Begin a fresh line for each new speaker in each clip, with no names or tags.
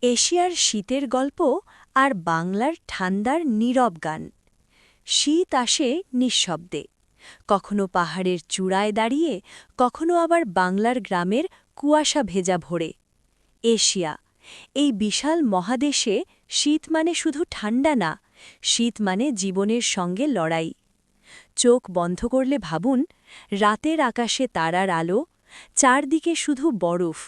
এশিয়ার শীতের গল্প আর বাংলার ঠান্ডার নীরব গান। শীত আসে নিঃশব্দে, কখনো পাহাড়ের চূড়ায় দাঁড়িয়ে, কখনো আবার বাংলার গ্রামের কুয়াশা ভেজা ভোরে। এশিয়া, এই বিশাল মহাদেশে শীত মানে শুধু ঠান্ডা না, শীত মানে জীবনের সঙ্গে লড়াই। চোখ বন্ধ করলে ভাবুন, রাতের আকাশে তারার আলো, চারদিকে শুধু বরফ,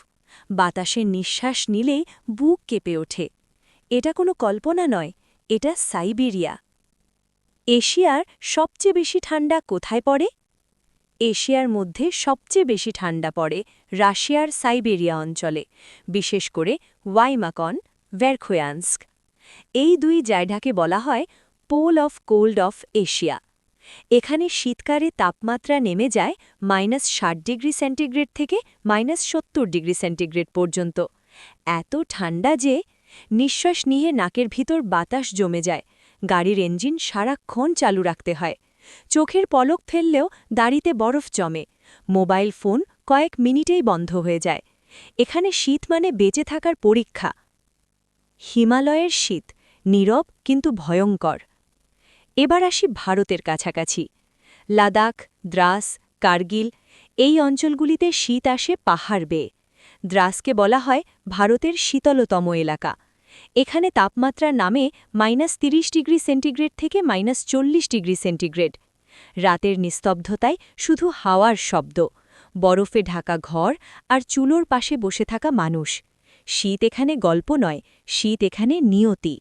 বাতাসে নিঃশ্বাস নিলেই বুক কেঁপে ওঠে। এটা কোনো কল্পনা নয়, এটা সাইবেরিয়া। এশিয়ার সবচেয়ে বেশি ঠান্ডা কোথায় পড়ে? এশিয়ার মধ্যে সবচেয়ে বেশি ঠান্ডা পড়ে রাশিয়ার সাইবেরিয়া অঞ্চলে, বিশেষ করে ওয়াইমাকন, ভেরখোয়ান্স্ক। এই দুই জায়গাকে বলা হয় pole of cold of Asia. এখানে শীতকালে তাপমাত্রা নেমে যায় -60°C থেকে -70°C পর্যন্ত। এত ঠান্ডা যে নিঃশ্বাস নিয়ে নাকের ভিতর বাতাস জমে যায়, গাড়ির ইঞ্জিন সারাক্ষণ চালু রাখতে হয়, চোখের পলক ফেললেও দাড়িতে বরফ জমে, মোবাইল ফোন কয়েক মিনিটেই বন্ধ হয়ে যায়। এখানে শীত মানে বেঁচে থাকার পরীক্ষা। হিমালয়ের শীত নীরব কিন্তু ভয়ঙ্কর। এবার আসি ভারতের কাছাকাছি। লাদাখ, দ্রাস, কার্গিল, এই অঞ্চলগুলিতে শীত আসে পাহাড় বেয়ে। দ্রাসকে বলা হয় ভারতের শীতলতম এলাকা। এখানে তাপমাত্রা নামে -30°C থেকে -40°C। রাতের নিস্তব্ধতায় শুধু হাওয়ার শব্দ, বরফে ঢাকা ঘর আর চুলোর পাশে বসে থাকা মানুষ। শীত এখানে গল্প নয়, শীত এখানে নিয়তি।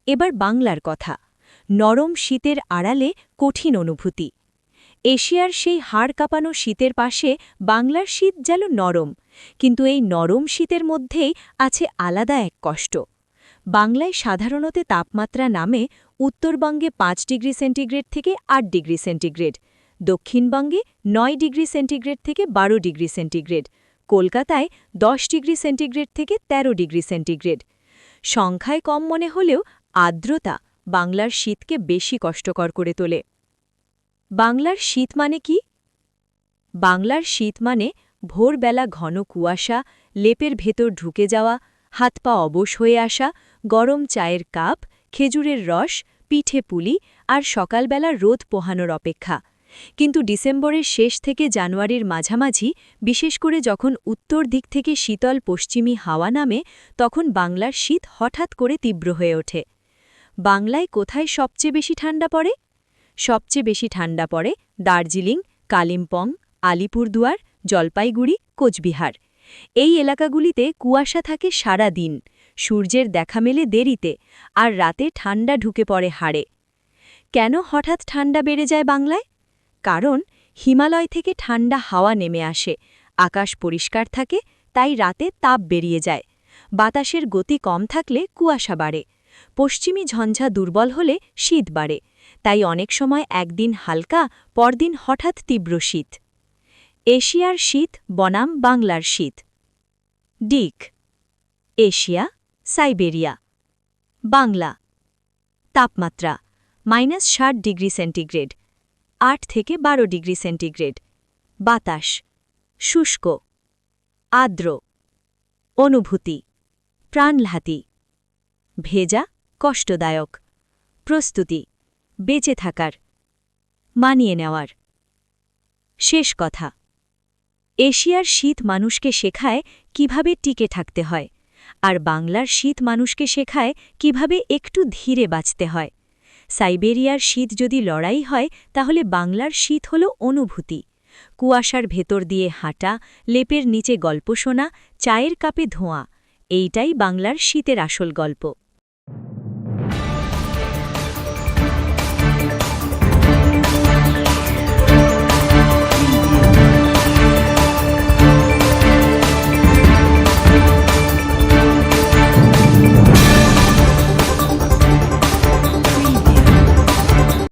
এবার বাংলার কথা। নরম শীতের আড়ালে কঠিন অনুভূতি। এশিয়ার সেই হাড় কাঁপানো শীতের পাশে বাংলার শীত যেন নরম, কিন্তু এই নরম শীতের মধ্যেই আছে আলাদা এক কষ্ট। বাংলায় সাধারণত তাপমাত্রা নামে উত্তরবঙ্গে 5°C থেকে 8°C, দক্ষিণবঙ্গে 9°C থেকে 12°C, কলকাতায় 10°C থেকে 13°C। সংখ্যায় কম মনে হলেও আর্দ্রতা বাংলার শীতকে বেশি কষ্টকর করে তোলে। বাংলার শীত মানে কি? বাংলার শীত মানে ভোরবেলা ঘন কুয়াশা, লেপের ভেতর ঢুকে যাওয়া, হাত পা অবশ হয়ে আসা, গরম চায়ের কাপ, খেজুরের রস, পিঠে পুলি আর সকালবেলা রোদ পোহানোর অপেক্ষা। কিন্তু ডিসেম্বরের শেষ থেকে জানুয়ারির মাঝামাঝি, বিশেষ করে যখন উত্তর দিক থেকে শীতল পশ্চিমী হাওয়া নামে, তখন বাংলার শীত হঠাৎ করে তীব্র হয়ে ওঠে। বাংলায় কোথায় সবচেয়ে বেশি ঠান্ডা পড়ে? সবচেয়ে বেশি ঠান্ডা পড়ে দার্জিলিং, কালিম্পং, আলিপুরদুয়ার, জলপাইগুড়ি, কোচবিহার। এই এলাকাগুলিতে কুয়াশা থাকে সারা দিন, সূর্যের দেখা মেলে দেরিতে, আর রাতে ঠান্ডা ঢুকে পড়ে হাড়ে। কেন হঠাৎ ঠান্ডা বেড়ে যায় বাংলায়? কারণ হিমালয় থেকে ঠান্ডা হাওয়া নেমে আসে, আকাশ পরিষ্কার থাকে, তাই রাতে তাপ বেরিয়ে যায়। বাতাসের গতি কম থাকলে কুয়াশা বাড়ে, পশ্চিমী ঝঞ্ঝা দুর্বল হলে শীত বাড়ে, তাই অনেক সময় একদিন হালকা, পরদিন হঠাৎ তীব্র শীত। এশিয়ার শীত বনাম বাংলার শীত। দিক: এশিয়া, সাইবেরিয়া। বাংলা। তাপমাত্রা -60°C, 8 থেকে 12°C। বাতাস শুষ্ক, আর্দ্র। অনুভূতি প্রাণঘাতী, ভেজা, কষ্টদায়ক। প্রস্তুতি বেঁচে থাকার, মানিয়ে নেওয়ার। শেষ কথা, এশিয়ার শীত মানুষকে শেখায় কিভাবে টিকে থাকতে হয়, আর বাংলার শীত মানুষকে শেখায় কিভাবে একটু ধীরে বাঁচতে হয়। সাইবেরিয়ার শীত যদি লড়াই হয়, তাহলে বাংলার শীত হল অনুভূতি। কুয়াশার ভেতর দিয়ে হাঁটা, লেপের নিচে গল্প শোনা, চায়ের কাপে ধোঁয়া, এইটাই বাংলার শীতের আসল গল্প।